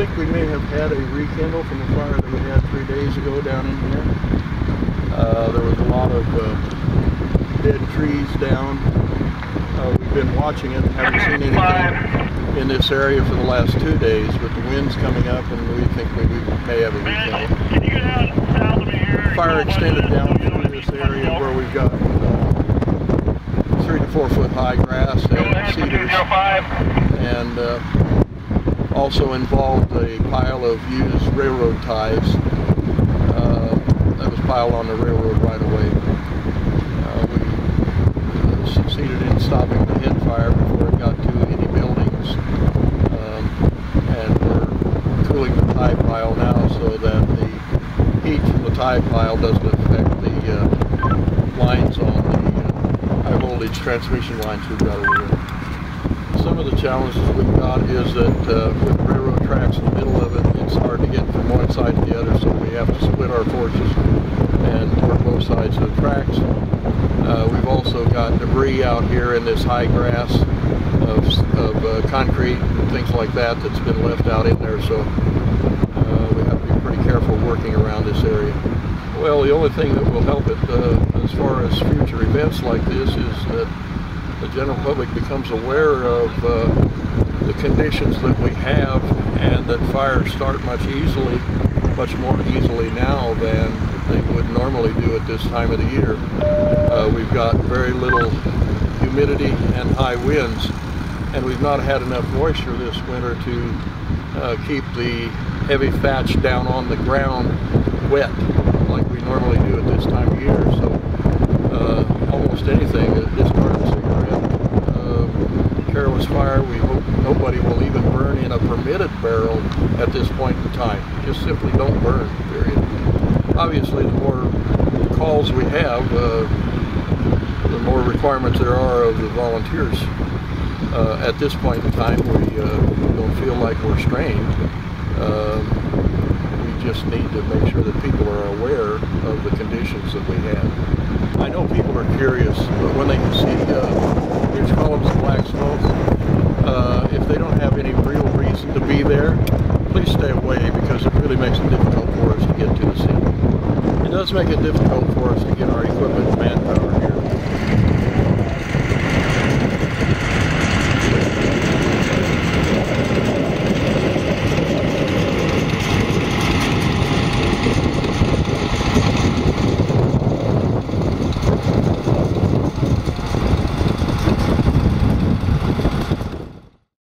think we may have had a rekindle from a fire that we had 3 days ago down in here. There was a lot of dead trees down. We've been watching it, haven't seen anything in this area for the last 2 days, but the wind's coming up and we think we may have a rekindle. Fire extended down through this area where we've got 3 to 4 foot high grass and cedars, and also involved a pile of used railroad ties that was piled on the railroad right away. We succeeded in stopping the head fire before it got to any buildings, and we're cooling the tie pile now so that the heat from the tie pile doesn't affect the lines on the high voltage transmission lines we've got over here. Some of the challenges we've got is that with railroad tracks in the middle of it, it's hard to get from one side to the other, so we have to split our forces and work both sides of the tracks. We've also got debris out here in this high grass of concrete and things like that that's been left out in there, so we have to be pretty careful working around this area. Well, the only thing that will help it as far as future events like this is that the general public becomes aware of the conditions that we have, and that fires start much more easily now than they would normally do at this time of the year. We've got very little humidity and high winds, and we've not had enough moisture this winter to keep the heavy thatch down on the ground wet like we normally do at this time of year. So almost anything, a discarded cigarette, careless fire, we hope nobody will even burn in a permitted barrel at this point in time. Just simply don't burn, period. Obviously, the more calls we have, the more requirements there are of the volunteers. At this point in time, we don't feel like we're strained. We just need to make sure that people are aware of the conditions that we have. I know people are curious, but when they see huge columns of black smoke, if they don't have any real reason to be there, please stay away, because it really makes it difficult for us to get to the scene. It does make it difficult for us to get